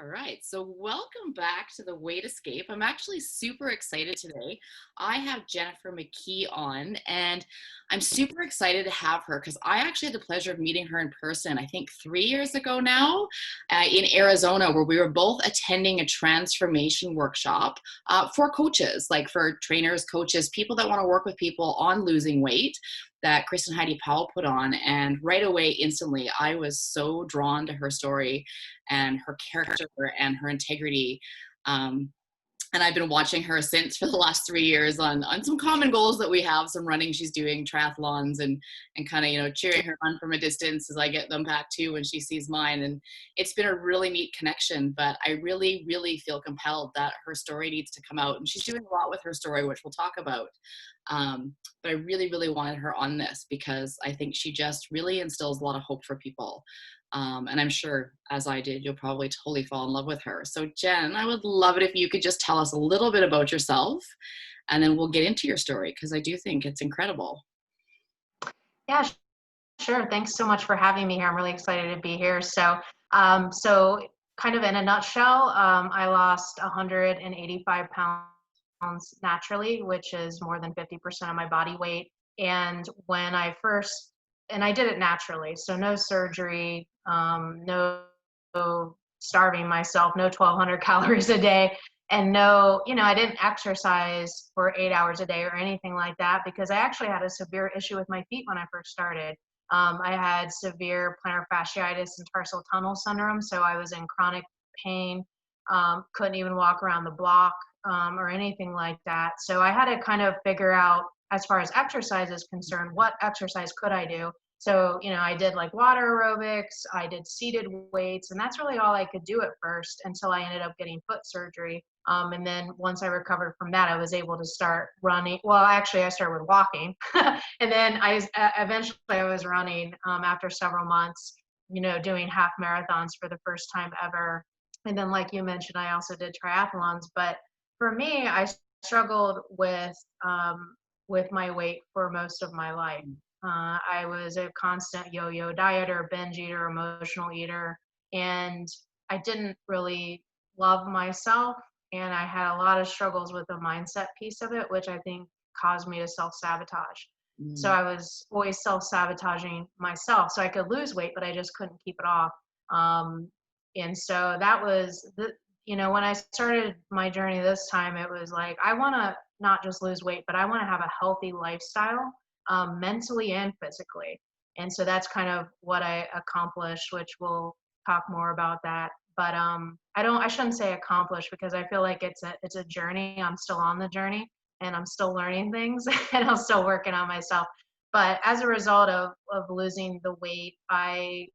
All right. So, welcome back to the Weight Escape. I'm actually super excited today. I have Jennifer Mckee on, and I'm super excited to have her because I actually had the pleasure of meeting her in person, I think 3 years ago now, in Arizona, where we were both attending a transformation workshop for coaches, like for trainers, coaches, people that want to work with people on losing weight that Chris and Heidi Powell put on. And right away, instantly, I was so drawn to her story and her character and her integrity. Um, and I've been watching her since for the last 3 years on some common goals that we have, some running she's doing, triathlons, and kind of, cheering her on from a distance as I get them back too when she sees mine. And it's been a really neat connection, but I really, really feel compelled that her story needs to come out. And she's doing a lot with her story, which we'll talk about. But I really, really wanted her on this because I think she just really instills a lot of hope for people. And I'm sure, as I did, you'll probably totally fall in love with her. So, Jen, I would love it if you could just tell us a little bit about yourself, and then we'll get into your story because I do think it's incredible. Yeah, sure. Thanks so much for having me here. I'm really excited to be here. So kind of in a nutshell, I lost 185 pounds naturally, which is more than 50% of my body weight. And and I did it naturally, so no surgery, no starving myself, no 1,200 calories a day, and I didn't exercise for 8 hours a day or anything like that because I actually had a severe issue with my feet when I first started. I had severe plantar fasciitis and tarsal tunnel syndrome, so I was in chronic pain, couldn't even walk around the block or anything like that. So I had to kind of figure out, as far as exercise is concerned, what exercise could I do? So, I did like water aerobics, I did seated weights, and that's really all I could do at first until I ended up getting foot surgery. And then once I recovered from that, I was able to start running. Well, actually, I started with walking, and then eventually I was running after several months. Doing half marathons for the first time ever. And then, like you mentioned, I also did triathlons. But for me, I struggled with my weight for most of my life. I was a constant yo-yo dieter, binge eater, emotional eater, and I didn't really love myself. And I had a lot of struggles with the mindset piece of it, which I think caused me to self-sabotage. So Mm. I was always self-sabotaging myself so I could lose weight, but I just couldn't keep it off. And so that was when I started my journey this time, it was like, I want to not just lose weight, but I want to have a healthy lifestyle, mentally and physically. And so that's kind of what I accomplished, which we'll talk more about that. But I shouldn't say accomplished because I feel like it's a journey. I'm still on the journey and I'm still learning things and I'm still working on myself. But as a result of losing the weight, I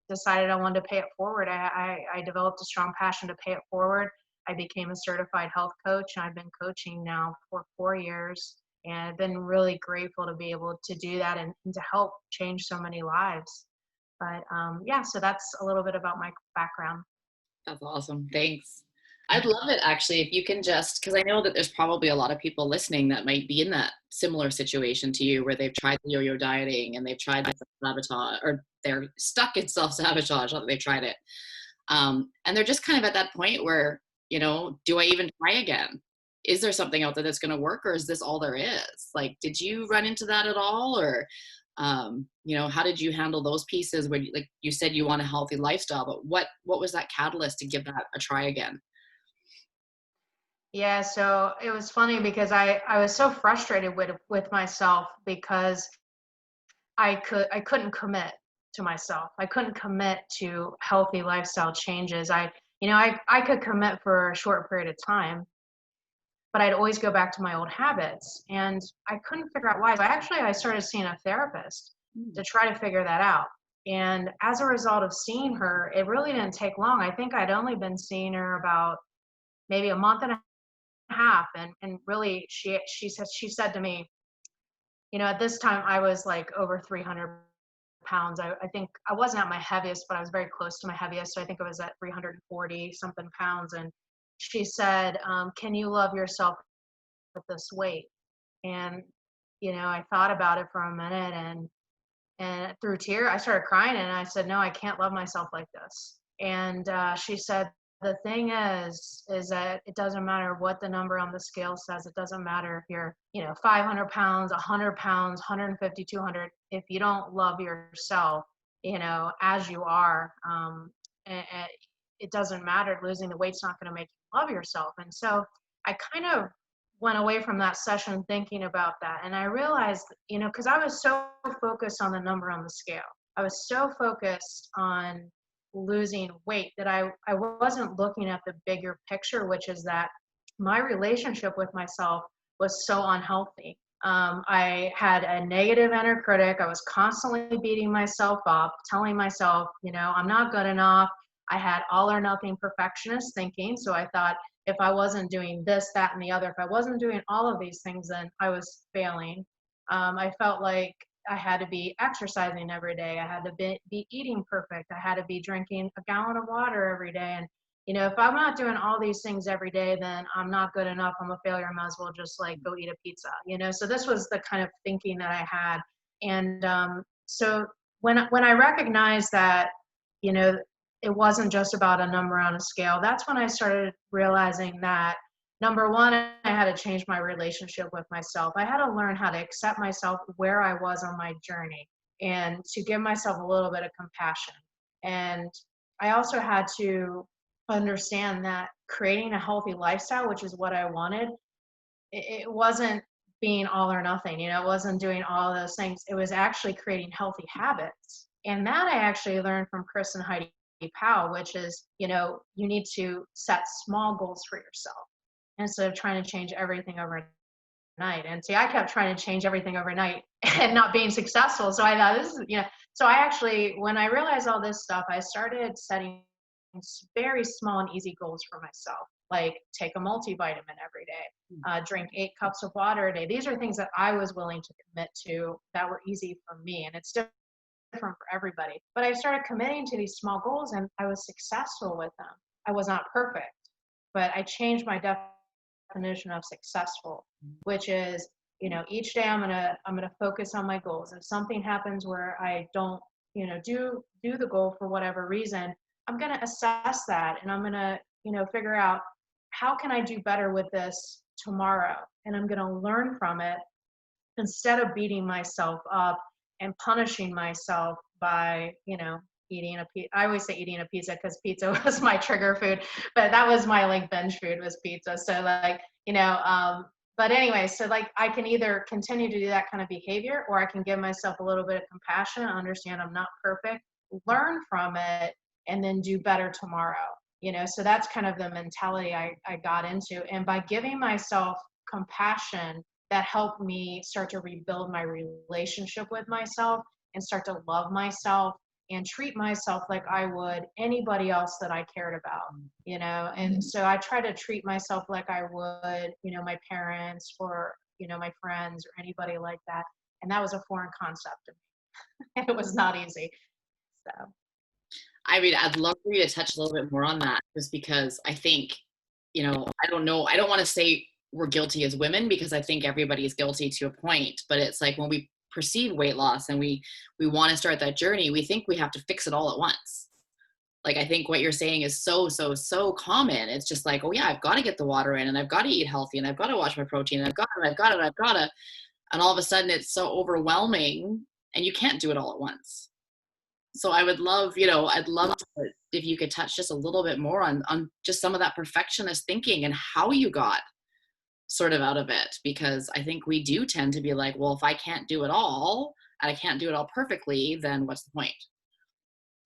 decided I wanted to pay it forward. I developed a strong passion to pay it forward. I became a certified health coach, and I've been coaching now for 4 years. And I've been really grateful to be able to do that and to help change so many lives. But yeah, so that's a little bit about my background. That's awesome. Thanks. I'd love it actually if you can just, because I know that there's probably a lot of people listening that might be in that similar situation to you where they've tried the yo-yo dieting and they've tried the sabotage or they're stuck in self-sabotage, not that they've tried it. And they're just kind of at that point where, do I even try again? Is there something out there that's going to work, or is this all there is? Like, did you run into that at all? Or, how did you handle those pieces when, like you said, you want a healthy lifestyle, but what was that catalyst to give that a try again? Yeah, so it was funny because I was so frustrated with myself because I couldn't commit to myself. I couldn't commit to healthy lifestyle changes. I could commit for a short period of time, but I'd always go back to my old habits, and I couldn't figure out why. So I started seeing a therapist Mm. to try to figure that out. And as a result of seeing her, it really didn't take long. I think I'd only been seeing her about maybe a month and a half, and really she said to me, at this time I was like over 300 pounds. I think I wasn't at my heaviest, but I was very close to my heaviest. So I think I was at 340 something pounds. And she said, can you love yourself with this weight? And, I thought about it for a minute, and through tear, I started crying and I said, no, I can't love myself like this. And she said the thing is that it doesn't matter what the number on the scale says. It doesn't matter if you're, 500 pounds, 100 pounds, 150, 200. If you don't love yourself, as you are, it doesn't matter. Losing the weight's not going to make you love yourself. And so I kind of went away from that session thinking about that. And I realized, because I was so focused on the number on the scale, I was so focused on losing weight that I wasn't looking at the bigger picture, which is that my relationship with myself was so unhealthy. I had a negative inner critic. I was constantly beating myself up, telling myself, I'm not good enough. I had all or nothing perfectionist thinking. So I thought if I wasn't doing this, that, and the other, if I wasn't doing all of these things, then I was failing. I felt like I had to be exercising every day. I had to be eating perfect. I had to be drinking a gallon of water every day. And, if I'm not doing all these things every day, then I'm not good enough. I'm a failure. I might as well just like go eat a pizza, So this was the kind of thinking that I had. And so when I recognized that, it wasn't just about a number on a scale, that's when I started realizing that number one, I had to change my relationship with myself. I had to learn how to accept myself where I was on my journey and to give myself a little bit of compassion. And I also had to understand that creating a healthy lifestyle, which is what I wanted, it wasn't being all or nothing, it wasn't doing all of those things. It was actually creating healthy habits. And that I actually learned from Chris and Heidi Powell, which is, you need to set small goals for yourself instead of trying to change everything overnight. And see, I kept trying to change everything overnight and not being successful. So I thought this is, so I actually, when I realized all this stuff, I started setting very small and easy goals for myself, like take a multivitamin every day, drink 8 cups of water a day. These are things that I was willing to commit to that were easy for me. And it's different for everybody. But I started committing to these small goals and I was successful with them. I was not perfect, but I changed my definition of successful, which is, each day I'm gonna focus on my goals. If something happens where I don't, do the goal for whatever reason, I'm gonna assess that and I'm gonna, figure out how can I do better with this tomorrow, and I'm gonna learn from it instead of beating myself up and punishing myself by, eating a pizza. I always say eating a pizza because pizza was my trigger food, but that was my like binge food was pizza. So like, but anyway, so like I can either continue to do that kind of behavior or I can give myself a little bit of compassion, understand I'm not perfect, learn from it, and then do better tomorrow. So that's kind of the mentality I got into. And by giving myself compassion, that helped me start to rebuild my relationship with myself and start to love myself and treat myself like I would anybody else that I cared about, and so I try to treat myself like I would, my parents or, my friends or anybody like that. And that was a foreign concept to me. It was not easy. So. I mean, I'd love for you to touch a little bit more on that, just because I think, I don't know, I don't want to say we're guilty as women because I think everybody is guilty to a point, but it's like when we perceive weight loss and we want to start that journey, we think we have to fix it all at once. Like, I think what you're saying is so common. It's just like, oh yeah, I've got to get the water in and I've got to eat healthy and I've got to watch my protein and I've got to. And all of a sudden it's so overwhelming and you can't do it all at once. So I would love, I'd love to, if you could touch just a little bit more on just some of that perfectionist thinking and how you got sort of out of it. Because I think we do tend to be like, well, if I can't do it all and I can't do it all perfectly, then what's the point?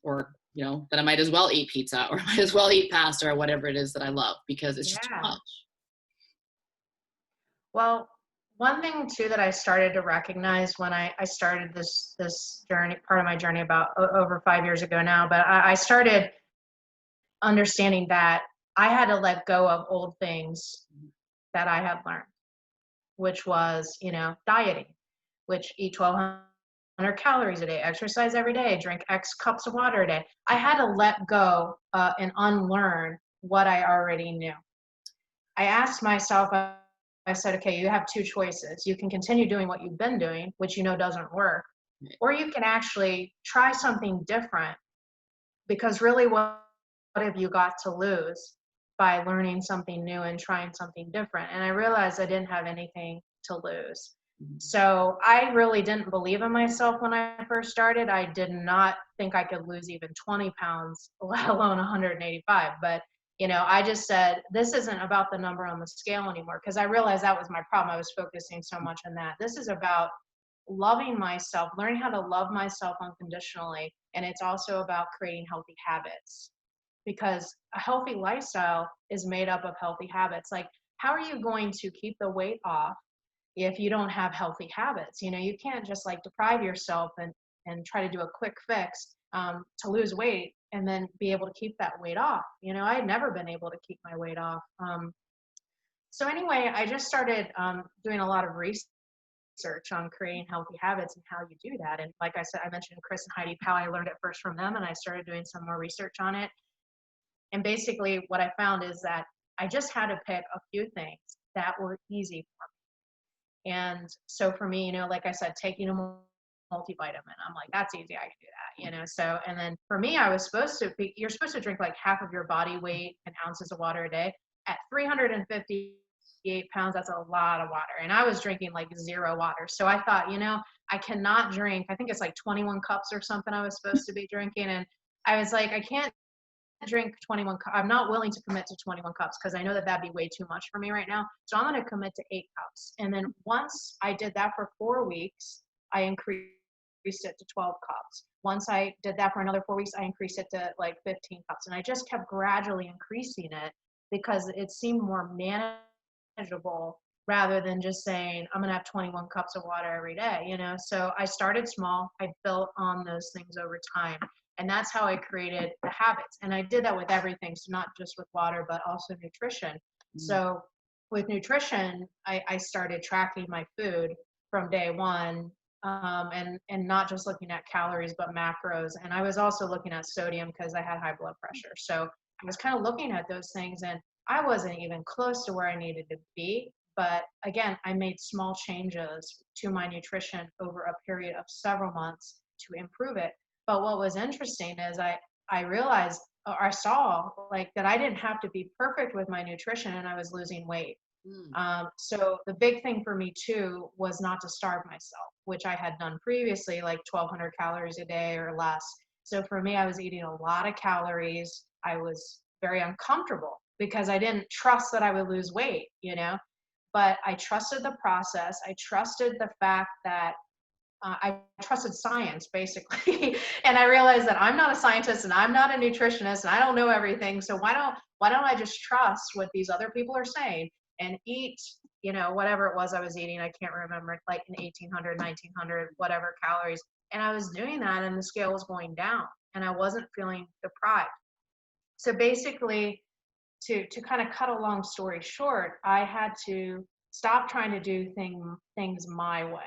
Or, then I might as well eat pizza or I might as well eat pasta or whatever it is that I love because it's just too much. Well, one thing too that I started to recognize when I started this journey, part of my journey about over 5 years ago now, but I started understanding that I had to let go of old things that I had learned, which was, dieting, which eat 1,200 calories a day, exercise every day, drink X cups of water a day. I had to let go and unlearn what I already knew. I asked myself, I said, okay, you have 2 choices. You can continue doing what you've been doing, which doesn't work, or you can actually try something different, because really what have you got to lose by learning something new and trying something different? And I realized I didn't have anything to lose. So I really didn't believe in myself when I first started. I did not think I could lose even 20 pounds, let alone 185. But, I just said, this isn't about the number on the scale anymore, because I realized that was my problem. I was focusing so much on that. This is about loving myself, learning how to love myself unconditionally. And it's also about creating healthy habits, because a healthy lifestyle is made up of healthy habits. Like, how are you going to keep the weight off if you don't have healthy habits? You can't just like deprive yourself and try to do a quick fix to lose weight and then be able to keep that weight off. I had never been able to keep my weight off. So anyway, I just started doing a lot of research on creating healthy habits and how you do that. And like I said, I mentioned Chris and Heidi Powell. I learned it first from them, and I started doing some more research on it. And basically what I found is that I just had to pick a few things that were easy for me. And so for me, like I said, taking a multivitamin, I'm like, that's easy, I can do that. So, and then for me, you're supposed to drink like half of your body weight in ounces of water a day. At 358 pounds, that's a lot of water. And I was drinking like zero water. So I thought, I cannot drink, I think it's like 21 cups or something I was supposed to be drinking. And I was like, I can't drink 21 cups. I'm not willing to commit to 21 cups because I know that that'd be way too much for me right now. So I'm going to commit to 8 cups. And then once I did that for 4 weeks, I increased it to 12 cups. Once I did that for another 4 weeks, I increased it to like 15 cups. And I just kept gradually increasing it because it seemed more manageable rather than just saying, I'm going to have 21 cups of water every day, So I started small. I built on those things over time. And that's how I created the habits. And I did that with everything. So not just with water, but also nutrition. So with nutrition, I started tracking my food from day one, and not just looking at calories, but macros. And I was also looking at sodium because I had high blood pressure. So I was kind of looking at those things, and I wasn't even close to where I needed to be. But again, I made small changes to my nutrition over a period of several months to improve it. But what was interesting is I realized, or I saw like that I didn't have to be perfect with my nutrition, and I was losing weight. So the big thing for me too was not to starve myself, which I had done previously, like 1,200 calories a day or less. So for me, I was eating a lot of calories. I was very uncomfortable because I didn't trust that I would lose weight, but I trusted the process. I trusted the fact that I trusted science, basically. And I realized that I'm not a scientist and I'm not a nutritionist and I don't know everything. So why don't I just trust what these other people are saying and eat, whatever it was I was eating. I can't remember, like in 1,800, 1,900, whatever calories. And I was doing that, and the scale was going down, and I wasn't feeling deprived. So basically, to kind of cut a long story short, I had to stop trying to do things my way,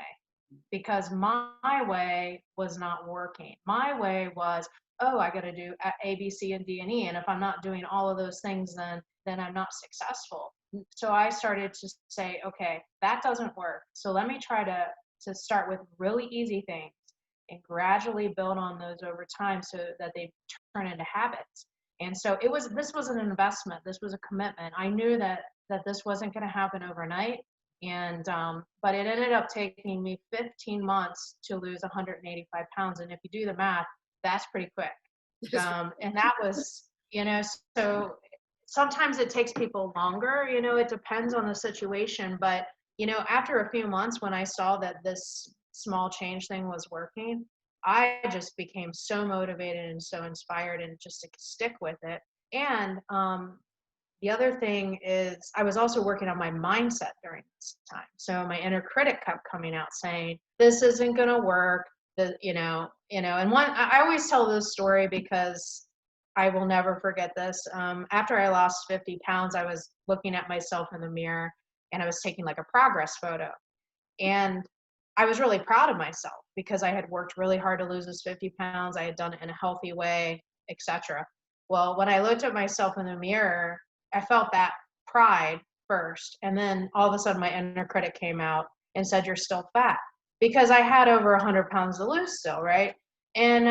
because my way was not working. My way was, oh, I got to do A, B, C, and D, and E. And if I'm not doing all of those things, then I'm not successful. So I started to say, okay, that doesn't work. So let me try to start with really easy things and gradually build on those over time so that they turn into habits. And so this was an investment. This was a commitment. I knew that this wasn't going to happen overnight. And but it ended up taking me 15 months to lose 185 pounds. And if you do the math, that's pretty quick. And that was, so sometimes it takes people longer, it depends on the situation. But, after a few months, when I saw that this small change thing was working, I just became so motivated and so inspired, and just to stick with it. And the other thing is I was also working on my mindset during this time. So my inner critic kept coming out saying, this isn't going to work. And I always tell this story because I will never forget this. After I lost 50 pounds, I was looking at myself in the mirror, and I was taking like a progress photo. And I was really proud of myself because I had worked really hard to lose this 50 pounds. I had done it in a healthy way, etc. Well, when I looked at myself in the mirror, I felt that pride first. And then all of a sudden my inner critic came out and said, you're still fat, because I had over 100 pounds to lose still, right? And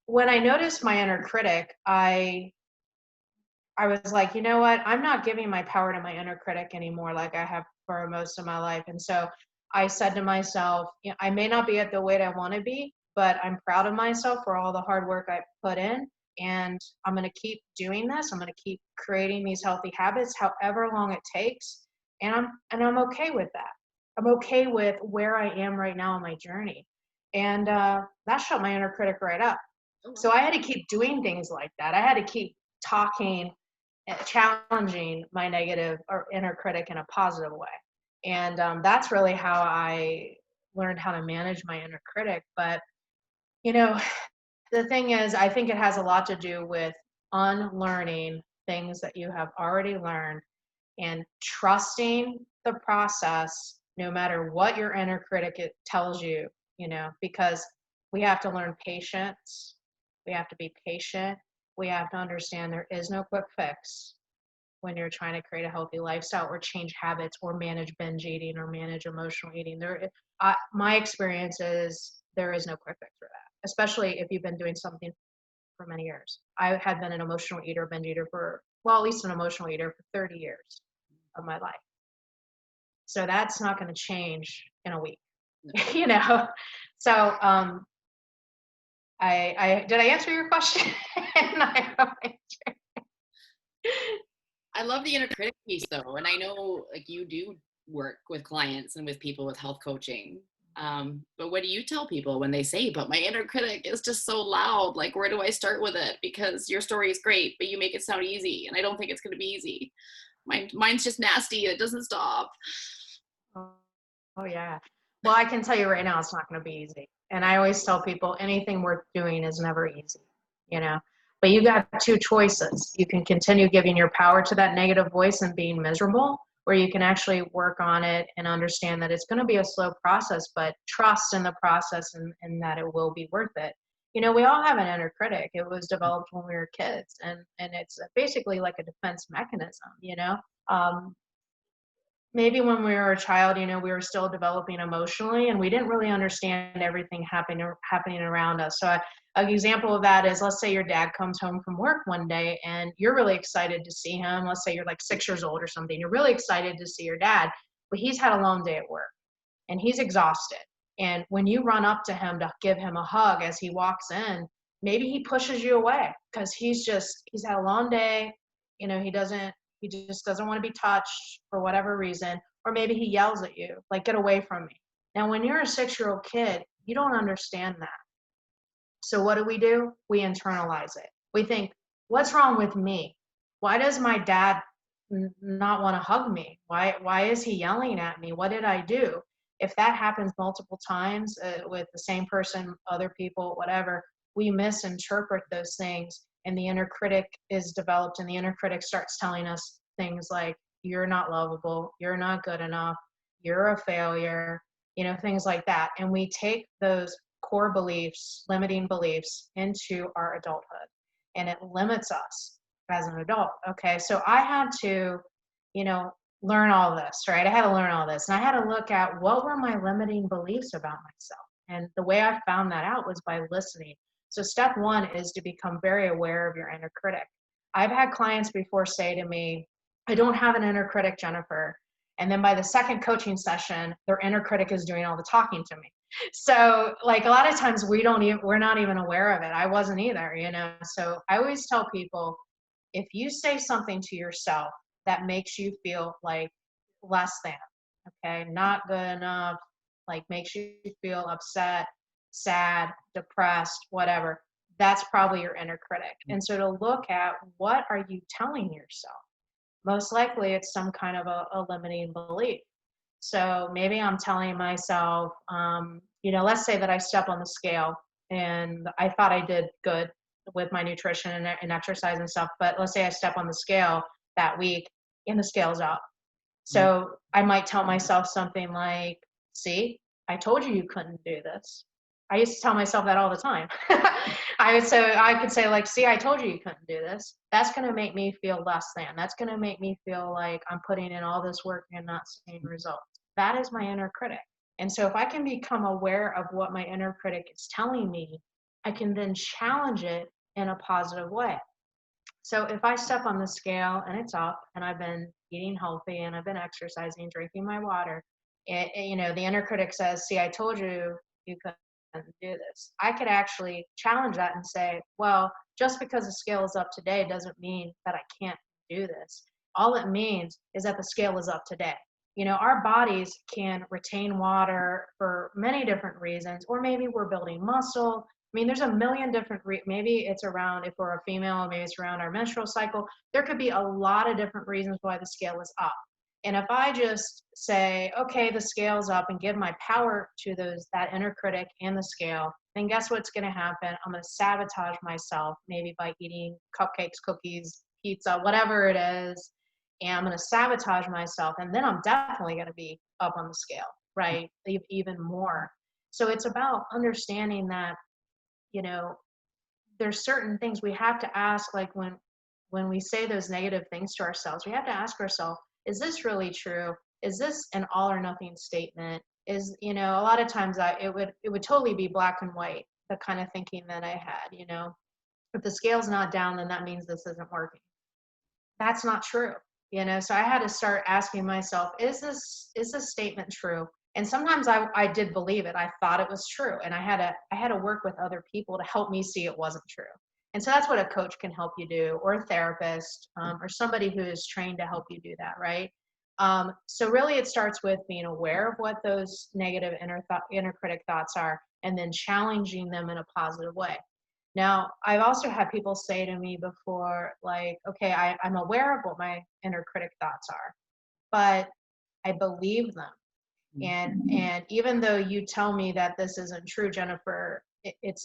when I noticed my inner critic, I I was like, you know what? I'm not giving my power to my inner critic anymore like I have for most of my life. And so I said to myself, you know, I may not be at the weight I want to be, but I'm proud of myself for all the hard work I put in. And I'm going to keep doing this. I'm going to keep creating these healthy habits, however long it takes. And I'm okay with that. I'm okay with where I am right now on my journey. And that shut my inner critic right up. Oh, So wow. I had to keep doing things like that. I had to keep talking, challenging my negative or inner critic in a positive way. And that's really how I learned how to manage my inner critic. But, you know, the thing is, I think it has a lot to do with unlearning things that you have already learned and trusting the process no matter what your inner critic tells you, because we have to learn patience. We have to be patient. We have to understand there is no quick fix when you're trying to create a healthy lifestyle or change habits or manage binge eating or manage emotional eating. My experience is there is no quick fix for that, especially if you've been doing something for many years. I had been an emotional eater, binge eater for, well, at least an emotional eater for 30 years of my life. So that's not going to change in a week, No. you know? So, did I answer your question? I hope I love the inner critic piece though, and I know like you do work with clients and with people with health coaching. But what do you tell people when they say, "But my inner critic is just so loud"? Like, where do I start with it? Because your story is great, but you make it sound easy, and I don't think it's going to be easy. Mine's just nasty. It doesn't stop. Oh, oh, yeah. Well, I can tell you right now, it's not going to be easy. And I always tell people anything worth doing is never easy, you know. But you got two choices. You can continue giving your power to that negative voice and being miserable, or you can actually work on it and understand that it's going to be a slow process, but trust in the process and that it will be worth it. You know, we all have an inner critic. It was developed when we were kids, and it's basically like a defense mechanism, you know. Um, Maybe when we were a child, we were still developing emotionally and we didn't really understand everything happening around us. So an example of that is, let's say your dad comes home from work one day and you're really excited to see him. Let's say you're like 6 years old or something. You're really excited to see your dad, but he's had a long day at work and he's exhausted. And when you run up to him to give him a hug as he walks in, maybe he pushes you away because he's had a long day. He just doesn't want to be touched for whatever reason. Or maybe he yells at you, like, get away from me. Now, when you're a 6-year-old kid, you don't understand that. So what do? We internalize it. We think, what's wrong with me? Why does my dad not want to hug me? Why is he yelling at me? What did I do? If that happens multiple times with the same person, other people, whatever, we misinterpret those things and the inner critic is developed and the inner critic starts telling us things like, you're not lovable, you're not good enough, you're a failure, things like that. And we take those core beliefs, limiting beliefs, into our adulthood. And it limits us as an adult. Okay. So I had to, learn all this, right? I had to learn all this. And I had to look at what were my limiting beliefs about myself. And the way I found that out was by listening. So step one is to become very aware of your inner critic. I've had clients before say to me, I don't have an inner critic, Jennifer. And then by the second coaching session, their inner critic is doing all the talking to me. So like a lot of times we're not even aware of it. I wasn't either. So I always tell people, if you say something to yourself that makes you feel like less than, okay, not good enough, like makes you feel upset, sad, depressed, whatever, that's probably your inner critic. And so to look at, what are you telling yourself? Most likely it's some kind of a limiting belief. So maybe I'm telling myself, let's say that I step on the scale and I thought I did good with my nutrition and exercise and stuff, but let's say I step on the scale that week and the scale's up. So I might tell myself something like, see, I told you you couldn't do this. I used to tell myself that all the time. I could say like, see, I told you you couldn't do this. That's going to make me feel less than. That's going to make me feel like I'm putting in all this work and not seeing results. That is my inner critic. And so if I can become aware of what my inner critic is telling me, I can then challenge it in a positive way. So if I step on the scale and it's up and I've been eating healthy and I've been exercising, drinking my water, the inner critic says, see, I told you you couldn't do this. I could actually challenge that and say, well, just because the scale is up today doesn't mean that I can't do this. All it means is that the scale is up today. Our bodies can retain water for many different reasons, or maybe we're building muscle. I mean, there's a million different, maybe it's around, if we're a female, maybe it's around our menstrual cycle. There could be a lot of different reasons why the scale is up. And if I just say, okay, the scale's up and give my power to that inner critic and the scale, then guess what's going to happen? I'm going to sabotage myself, maybe by eating cupcakes, cookies, pizza, whatever it is. And I'm going to sabotage myself. And then I'm definitely going to be up on the scale, right? Even more. So it's about understanding that, you know, there's certain things we have to ask, like when we say those negative things to ourselves, we have to ask ourselves, is this really true? Is this an all or nothing statement? A lot of times it would totally be black and white, the kind of thinking that I had, if the scale's not down, then that means this isn't working. That's not true. So I had to start asking myself, is this statement true? And sometimes I did believe it. I thought it was true. And I had to work with other people to help me see it wasn't true. And so that's what a coach can help you do, or a therapist, or somebody who is trained to help you do that, right? So really it starts with being aware of what those negative inner critic thoughts are, and then challenging them in a positive way. Now, I've also had people say to me before, like, okay, I'm aware of what my inner critic thoughts are, but I believe them. And even though you tell me that this isn't true, Jennifer,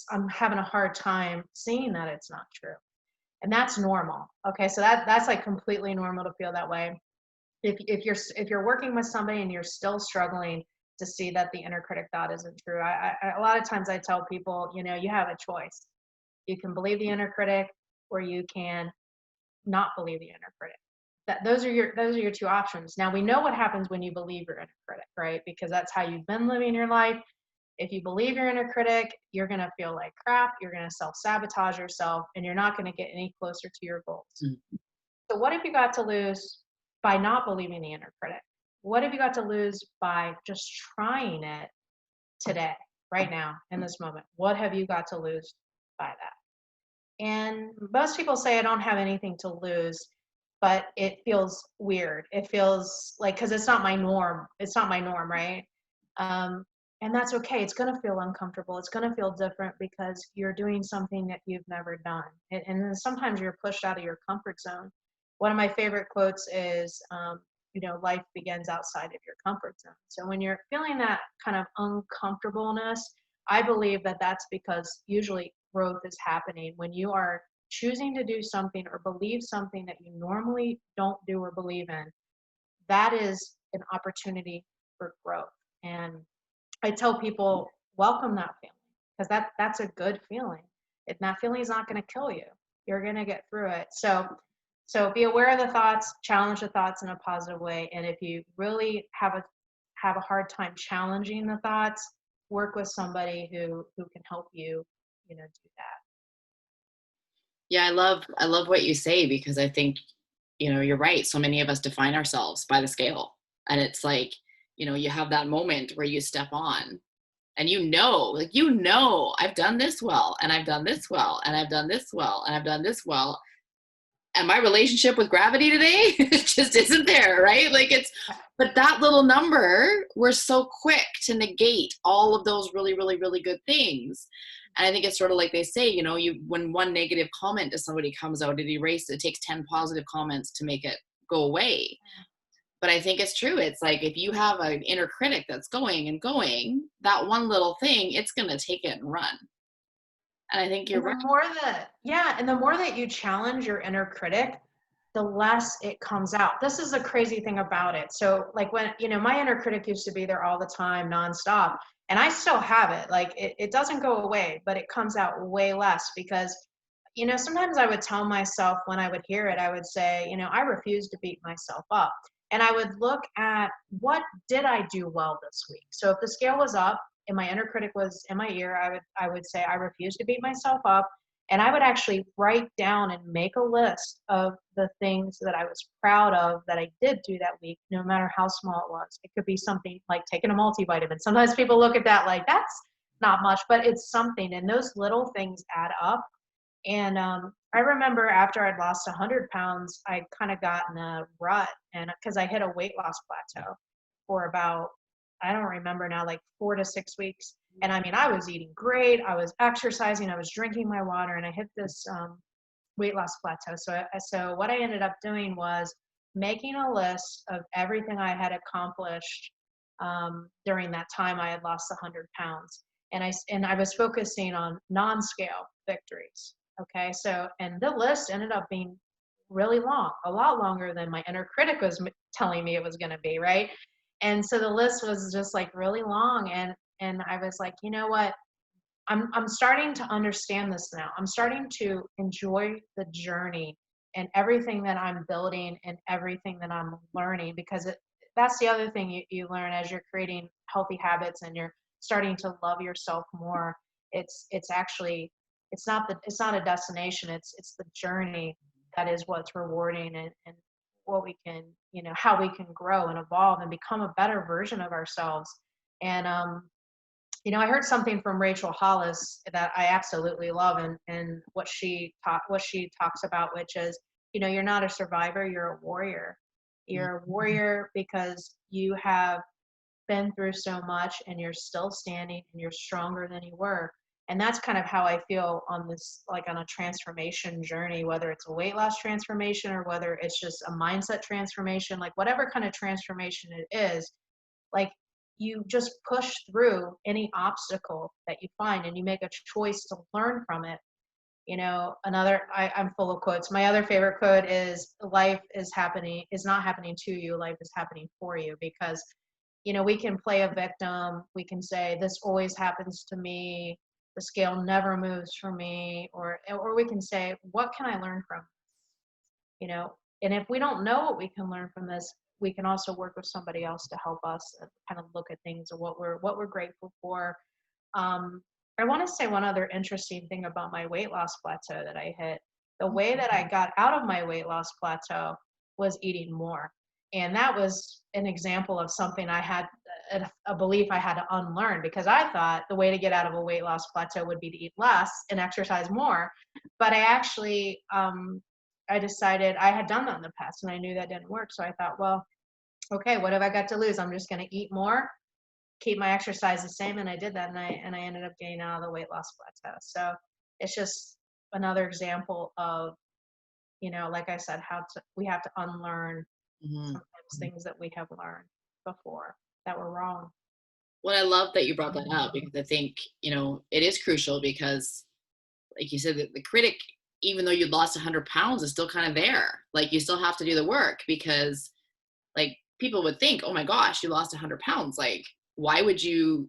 I'm having a hard time seeing that it's not true. And that's normal. Okay, so that's like completely normal to feel that way. If you're working with somebody and you're still struggling to see that the inner critic thought isn't true, a lot of times I tell people, you have a choice. You can believe the inner critic, or you can not believe the inner critic. Those are your two options. Now we know what happens when you believe your inner critic, right? Because that's how you've been living your life. If you believe your inner critic, you're going to feel like crap. You're going to self-sabotage yourself, and you're not going to get any closer to your goals. Mm. So what have you got to lose by not believing the inner critic? What have you got to lose by just trying it today, right now, in this moment? What have you got to lose by that? And most people say, I don't have anything to lose, but it feels weird. It feels like, because it's not my norm. It's not my norm, right? Um, and that's okay. It's going to feel uncomfortable. It's going to feel different because you're doing something that you've never done. And then sometimes you're pushed out of your comfort zone. One of my favorite quotes is, life begins outside of your comfort zone. So when you're feeling that kind of uncomfortableness, I believe that that's because usually growth is happening when you are choosing to do something or believe something that you normally don't do or believe in. That is an opportunity for growth. And I tell people, welcome that feeling, because that's a good feeling. And that feeling is not going to kill you. You're going to get through it. So be aware of the thoughts, challenge the thoughts in a positive way. And if you really have a hard time challenging the thoughts, work with somebody who can help you, do that. Yeah, I love what you say, because I think, you're right. So many of us define ourselves by the scale. And it's like, you have that moment where you step on and I've done this well, and I've done this well, and I've done this well, and I've done this well. And my relationship with gravity today it just isn't there, right? But that little number, we're so quick to negate all of those really, really, really good things. And I think it's sort of like they say, when one negative comment to somebody comes out, it takes 10 positive comments to make it go away. But I think it's true. It's like, if you have an inner critic that's going and going, that one little thing, it's going to take it and run. And I think you're And right. the more that you challenge your inner critic, the less it comes out. This is the crazy thing about it. So like when, my inner critic used to be there all the time, nonstop, and I still have it. Like it doesn't go away, but it comes out way less because, sometimes I would tell myself when I would hear it, I would say, I refuse to beat myself up. And I would look at, what did I do well this week? So if the scale was up and my inner critic was in my ear, I would say, I refuse to beat myself up. And I would actually write down and make a list of the things that I was proud of that I did do that week, no matter how small it was. It could be something like taking a multivitamin. Sometimes people look at that like that's not much, but it's something. And those little things add up. And I remember after I'd lost 100 pounds, I kind of got in a rut, and because I hit a weight loss plateau for about, I don't remember now, like 4 to 6 weeks. And I mean, I was eating great, I was exercising, I was drinking my water, and I hit this weight loss plateau. So what I ended up doing was making a list of everything I had accomplished during that time I had lost 100 pounds. And I was focusing on non-scale victories. Okay, so and the list ended up being really long, a lot longer than my inner critic was telling me it was going to be, right? And so the list was just like really long, and I was like, you know what? I'm starting to understand this now. I'm starting to enjoy the journey and everything that I'm building and everything that I'm learning, because that's the other thing you learn as you're creating healthy habits and you're starting to love yourself more. It's actually it's not a destination. It's the journey that is what's rewarding, and what we can, how we can grow and evolve and become a better version of ourselves. And I heard something from Rachel Hollis that I absolutely love, and what she talks about, which is, you're not a survivor, you're a warrior. You're a warrior because you have been through so much and you're still standing and you're stronger than you were. And that's kind of how I feel on this, like on a transformation journey, whether it's a weight loss transformation or whether it's just a mindset transformation, like whatever kind of transformation it is, like you just push through any obstacle that you find and you make a choice to learn from it. I'm full of quotes. My other favorite quote is, life is not happening to you, life is happening for you. Because we can play a victim, we can say this always happens to me, the scale never moves for me, or we can say, what can I learn from you know and if we don't know what we can learn from this, we can also work with somebody else to help us and kind of look at things and what we're grateful for. I want to say one other interesting thing about my weight loss plateau that I hit. The way that I got out of my weight loss plateau was eating more. And that was an example of something I had, a belief I had to unlearn, because I thought the way to get out of a weight loss plateau would be to eat less and exercise more. But I decided I had done that in the past and I knew that didn't work. So I thought, well, okay, what have I got to lose? I'm just going to eat more, keep my exercise the same. And I did that, and I ended up getting out of the weight loss plateau. So it's just another example of, like I said, we have to unlearn Mhm. sometimes things that we have learned before that were wrong. Well, I love that you brought that up because I think, it is crucial because, like you said, the critic, even though you lost 100 pounds, is still kind of there. Like, you still have to do the work because, like, people would think, oh my gosh, you lost 100 pounds. Like, why would you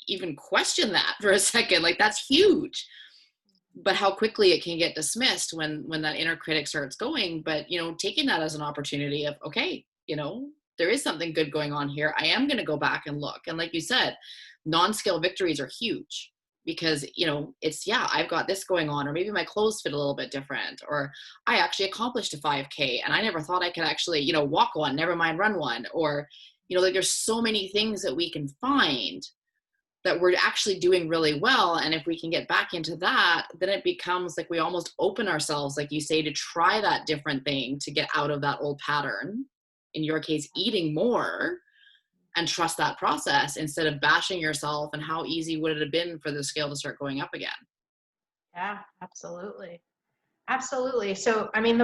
even question that for a second? Like, that's huge. But how quickly it can get dismissed when that inner critic starts going. But taking that as an opportunity of, okay, there is something good going on here, I am going to go back and look. And like you said, non-scale victories are huge because it's, yeah, I've got this going on, or maybe my clothes fit a little bit different, or I actually accomplished a 5K and I never thought I could actually walk one, never mind run one. Or like, there's so many things that we can find that we're actually doing really well. And if we can get back into that, then it becomes like we almost open ourselves, like you say, to try that different thing, to get out of that old pattern. In your case, eating more, and trust that process instead of bashing yourself. And how easy would it have been for the scale to start going up again? Yeah, absolutely. Absolutely. So, I mean,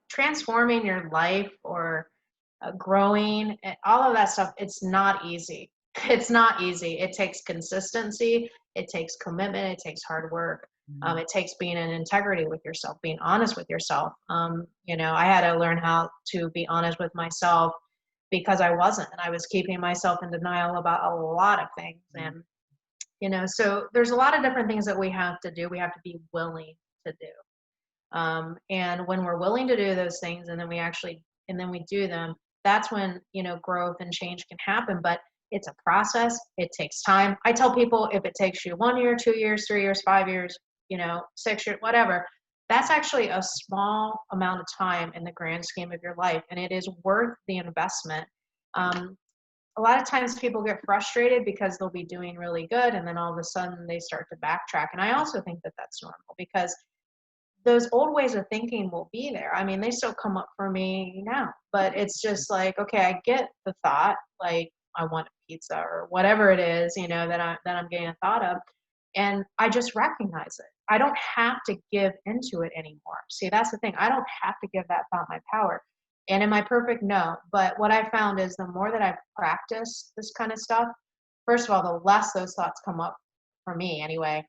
transforming your life, or growing, all of that stuff, it's not easy. It's not easy. It takes consistency. It takes commitment. It takes hard work. It takes being in integrity with yourself, being honest with yourself. I had to learn how to be honest with myself, because I wasn't, and I was keeping myself in denial about a lot of things. And, so there's a lot of different things that we have to do. We have to be willing to do. And when we're willing to do those things, and then we do them, that's when, growth and change can happen. But it's a process. It takes time. I tell people, if it takes you 1 year, 2 years, 3 years, 5 years, 6 years, whatever. That's actually a small amount of time in the grand scheme of your life, and it is worth the investment. Um, a lot of times people get frustrated because they'll be doing really good and then all of a sudden they start to backtrack. And I also think that that's normal because those old ways of thinking will be there. I mean, they still come up for me now, but it's just like, okay, I get the thought, like I want a pizza or whatever it is, that I'm getting a thought of, and I just recognize it. I don't have to give into it anymore. See, that's the thing. I don't have to give that thought my power. And am I perfect? No. But what I found is the more that I've practiced this kind of stuff, first of all, the less those thoughts come up for me anyway.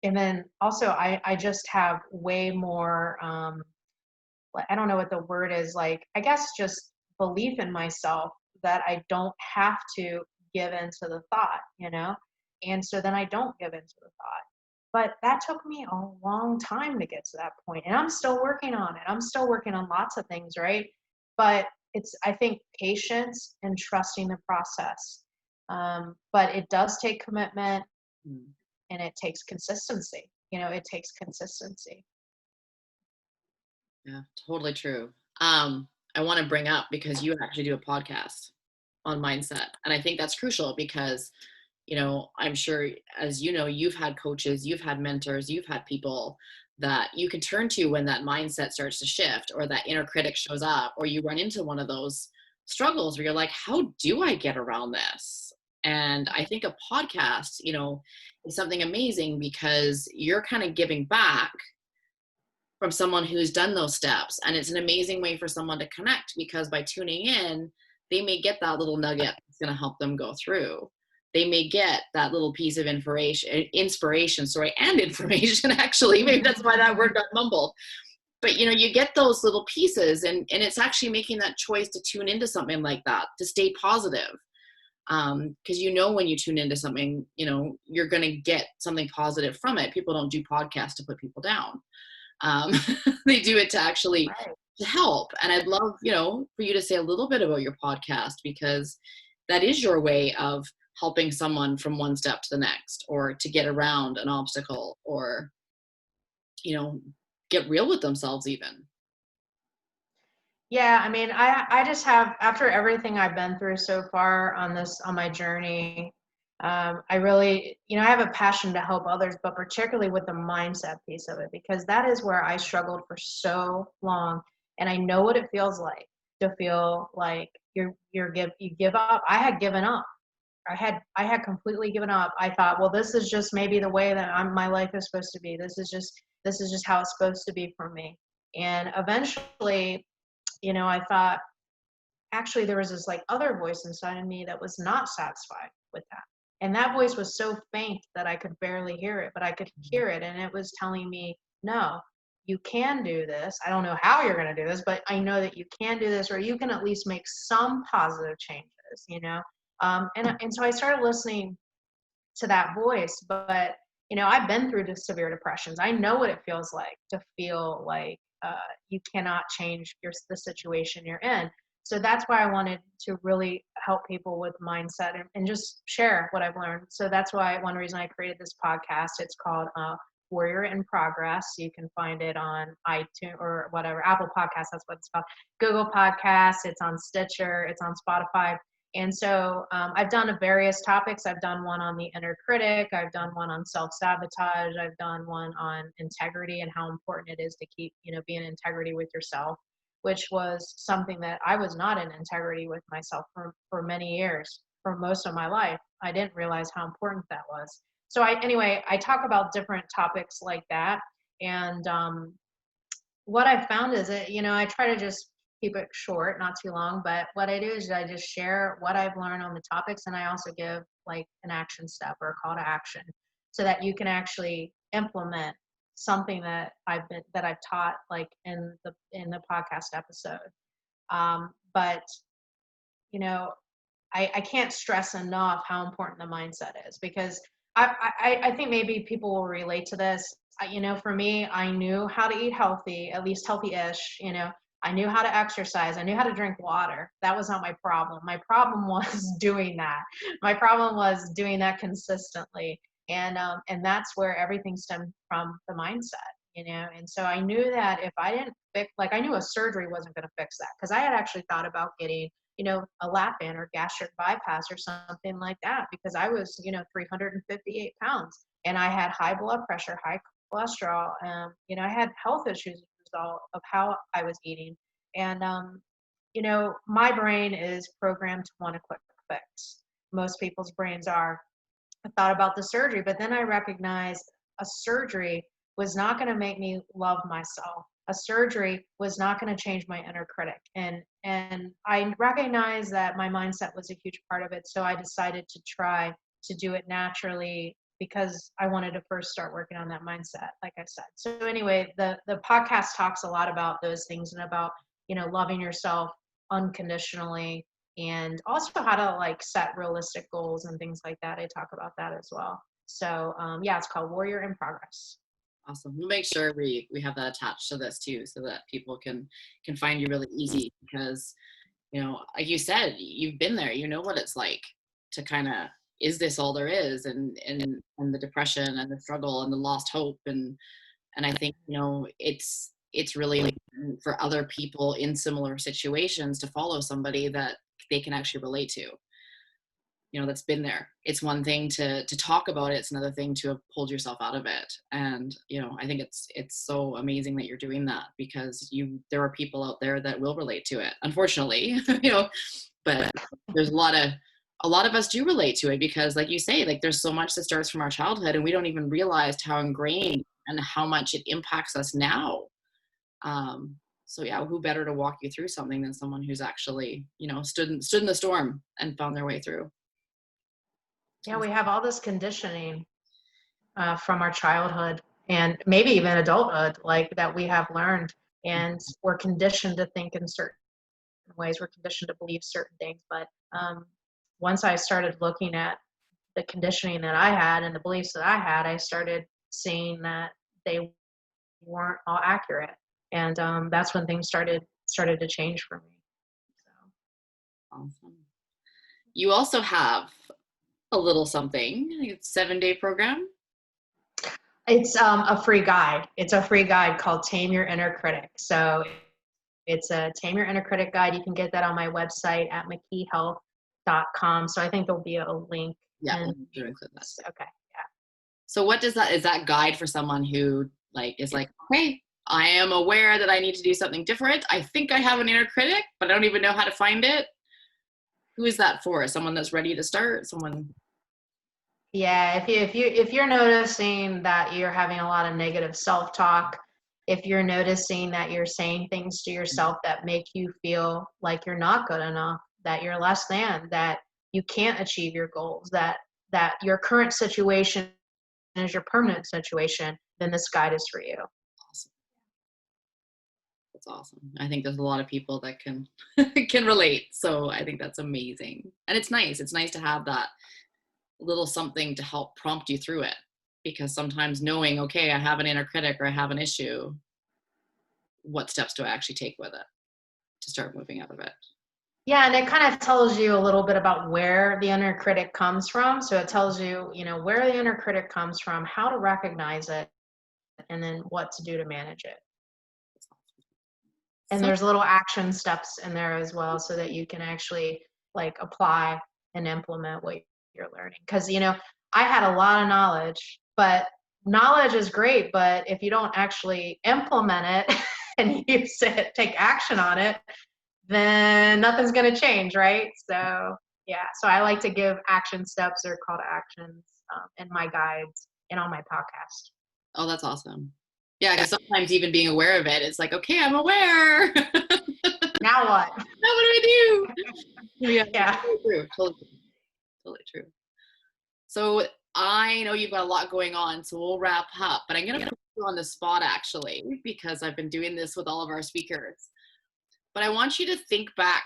And then also I just have way more I don't know what the word is, like I guess just belief in myself that I don't have to give into the thought. And so then I don't give into the thought. But that took me a long time to get to that point, and I'm still working on it. I'm still working on lots of things, right? But it's, I think, patience and trusting the process. But it does take commitment, Mm. and it takes consistency. It takes consistency. Yeah, totally true. I want to bring up because you actually do a podcast on mindset. And I think that's crucial because, I'm sure, as you know, you've had coaches, you've had mentors, you've had people that you can turn to when that mindset starts to shift or that inner critic shows up or you run into one of those struggles where you're like, how do I get around this? And I think a podcast, is something amazing because you're kind of giving back from someone who's done those steps. And it's an amazing way for someone to connect because by tuning in, they may get that little nugget that's going to help them go through. They may get that little piece of inspiration, and information, actually. Maybe that's why that word got mumbled. But, you get those little pieces and it's actually making that choice to tune into something like that, to stay positive. Because when you tune into something, you're going to get something positive from it. People don't do podcasts to put people down. um, they do it to actually Right. to help. And I'd love for you to say a little bit about your podcast because that is your way of helping someone from one step to the next or to get around an obstacle or you know get real with themselves even. Yeah, I mean, I just have, after everything I've been through so far on my journey, I really, I have a passion to help others, but particularly with the mindset piece of it, because that is where I struggled for so long. And I know what it feels like to feel like you give up. I had given up. I had completely given up. I thought, well, this is just maybe the way that my life is supposed to be. This is just how it's supposed to be for me. And eventually, I thought, actually there was this like other voice inside of me that was not satisfied with that. And that voice was so faint that I could barely hear it, but I could hear it. And it was telling me, no, you can do this. I don't know how you're going to do this, but I know that you can do this, or you can at least make some positive changes. And so I started listening to that voice. But I've been through severe depressions. I know what it feels like to feel like you cannot change the situation you're in. So that's why I wanted to really help people with mindset and just share what I've learned. So that's why one reason I created this podcast. It's called Warrior in Progress. You can find it on iTunes or whatever, Apple Podcasts, that's what it's called, Google Podcasts, it's on Stitcher, it's on Spotify. And so I've done various topics. I've done one on the inner critic. I've done one on self-sabotage. I've done one on integrity and how important it is to keep, be in integrity with yourself, which was something that I was not in integrity with myself for many years, for most of my life. I didn't realize how important that was. So anyway, I talk about different topics like that. And what I found is that, I try to just keep it short, not too long, but what I do is I just share what I've learned on the topics, and I also give like an action step or a call to action so that you can actually implement something that I've taught like in the podcast episode. But you know, I can't stress enough how important the mindset is, because I think maybe people will relate to this. For me, I knew how to eat healthy, at least healthy-ish. I knew how to exercise. I knew how to drink water. That was not my problem. My problem was doing that. My problem was doing that consistently. And that's where everything stemmed from the mindset, and so I knew that if I didn't fix, like, I knew a surgery wasn't going to fix that, because I had actually thought about getting, a lap band or gastric bypass or something like that, because I was, 358 pounds, and I had high blood pressure, high cholesterol. I had health issues as a result of how I was eating. And my brain is programmed to want a quick fix. Most people's brains are. I thought about the surgery, but then I recognized a surgery was not going to make me love myself. A surgery was not going to change my inner critic. And I recognized that my mindset was a huge part of it. So I decided to try to do it naturally, because I wanted to first start working on that mindset, like I said. So anyway, the podcast talks a lot about those things, and about, loving yourself unconditionally, and also how to, like, set realistic goals and things like that. I talk about that as well. So yeah, it's called Warrior in Progress. Awesome. We'll make sure we have that attached to this too, so that people can find you really easy, because like you said, you've been there. You know what it's like to kind of, is this all there is? And the depression and the struggle and the lost hope. And I think, it's really important for other people in similar situations to follow somebody that they can actually relate to, that's been there. It's one thing to talk about it. It's another thing to have pulled yourself out of it. And, I think it's so amazing that you're doing that, because there are people out there that will relate to it, unfortunately, but there's a lot of us do relate to it, because like you say, like, there's so much that starts from our childhood, and we don't even realize how ingrained and how much it impacts us now. So yeah, who better to walk you through something than someone who's actually, stood in the storm and found their way through. Yeah, we have all this conditioning from our childhood, and maybe even adulthood, like, that we have learned, and we're conditioned to think in certain ways. We're conditioned to believe certain things. But once I started looking at the conditioning that I had and the beliefs that I had, I started seeing that they weren't all accurate, and that's when things started to change for me. So. Awesome. You also have a little something, it's 7-day program. It's a free guide. It's a free guide called Tame Your Inner Critic. So it's a Tame Your Inner Critic guide. You can get that on my website at mckeehealth.com. So I think there'll be a link. Yeah, And, we'll include that. okay. Yeah. So what is that guide for someone who, like, is like, okay, I am aware that I need to do something different. I think I have an inner critic, but I don't even know how to find it. Who is that for? Someone that's ready to start? Someone? Yeah, if you're noticing that you're having a lot of negative self-talk, if you're noticing that you're saying things to yourself that make you feel like you're not good enough, that you're less than, that you can't achieve your goals, that your current situation is your permanent situation, then this guide is for you. Awesome. That's awesome. I think there's a lot of people that can can relate. So I think that's amazing. And it's nice. It's nice to have that little something to help prompt you through it, because sometimes knowing, okay, I have an inner critic or I have an issue, what steps do I actually take with it to start moving out of it? Yeah, and it kind of tells you a little bit about where the inner critic comes from. So it tells you, where the inner critic comes from, how to recognize it, and then what to do to manage it. And So there's little action steps in there as well, so that you can actually, like, apply and implement what you're learning. Because, I had a lot of knowledge, but knowledge is great, but if you don't actually implement it and use it, take action on it, then nothing's going to change, right? So yeah, so I like to give action steps or call to actions in my guides and on my podcast. oh, that's awesome. Yeah, because sometimes even being aware of it, it's like, okay, I'm aware. Now Now what? what do I do? Yeah, Yeah. totally true. Totally true. So I know you've got a lot going on, so we'll wrap up. But I'm going to put you on the spot, actually, because I've been doing this with all of our speakers. But I want you to think back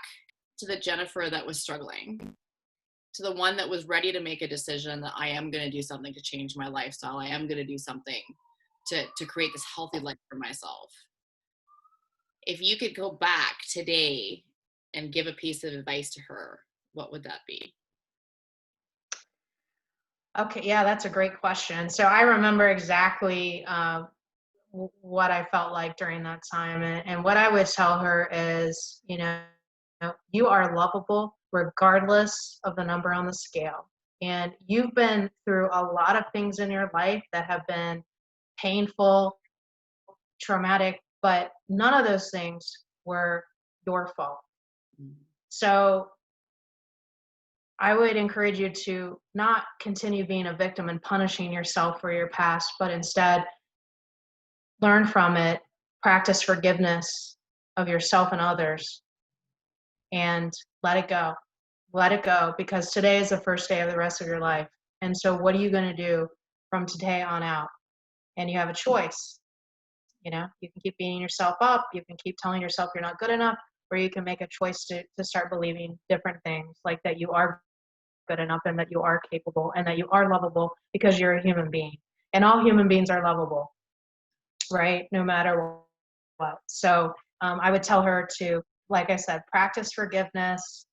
to the Jennifer that was struggling, to the one that was ready to make a decision that I am going to do something to change my lifestyle. I am going to do something to create this healthy life for myself. If you could go back today and give a piece of advice to her, what would that be? Okay, yeah, that's a great question. So I remember exactly what I felt like during that time. And what I would tell her is, you are lovable regardless of the number on the scale. And you've been through a lot of things in your life that have been painful, traumatic, but none of those things were your fault. Mm. So I would encourage you to not continue being a victim and punishing yourself for your past, but instead learn from it, practice forgiveness of yourself and others, and let it go. Let it go because today is the first day of the rest of your life. And so, what are you going to do from today on out? And you have a choice. You can keep beating yourself up, you can keep telling yourself you're not good enough, or you can make a choice to start believing different things like that you are good enough and that you are capable and that you are lovable because you're a human being. And all human beings are lovable, right? No matter what. So I would tell her to, like I said, practice forgiveness,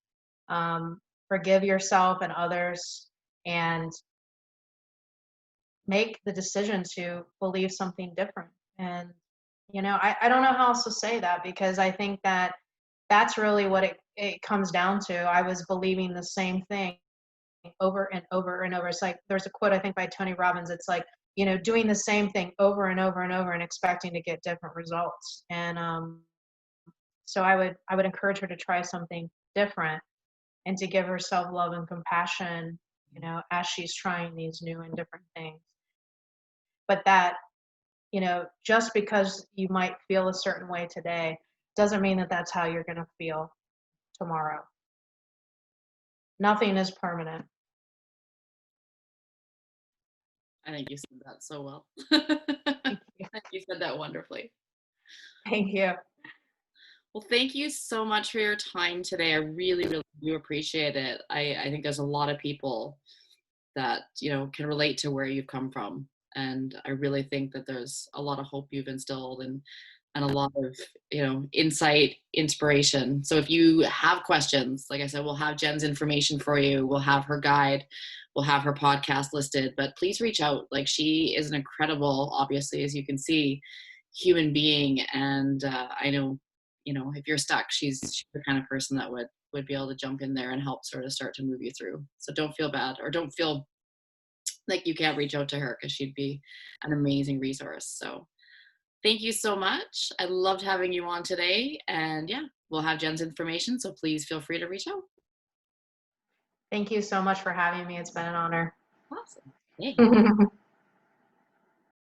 forgive yourself and others, and make the decision to believe something different. And, I don't know how else to say that because I think that that's really what it comes down to. I was believing the same thing over and over and over. It's like there's a quote I think by Tony Robbins. It's like, doing the same thing over and over and over and expecting to get different results. And so I would encourage her to try something different and to give herself love and compassion, as she's trying these new and different things. But that, just because you might feel a certain way today doesn't mean that that's how you're going to feel tomorrow. Nothing is permanent. I think you said that so well. Thank you. I think you said that wonderfully. Thank you. Well, thank you so much for your time today. I really, really do appreciate it. I think there's a lot of people that, can relate to where you've come from. And I really think that there's a lot of hope you've instilled and a lot of, insight, inspiration. So if you have questions, like I said, we'll have Jen's information for you. We'll have her guide. We'll have her podcast listed, but please reach out. Like she is an incredible, obviously, as you can see, human being. And I know, if you're stuck, she's the kind of person that would be able to jump in there and help sort of start to move you through. So don't feel bad or don't feel like you can't reach out to her because she'd be an amazing resource. So thank you so much. I loved having you on today. And yeah, we'll have Jen's information. So please feel free to reach out. Thank you so much for having me. It's been an honor. Awesome. Yay.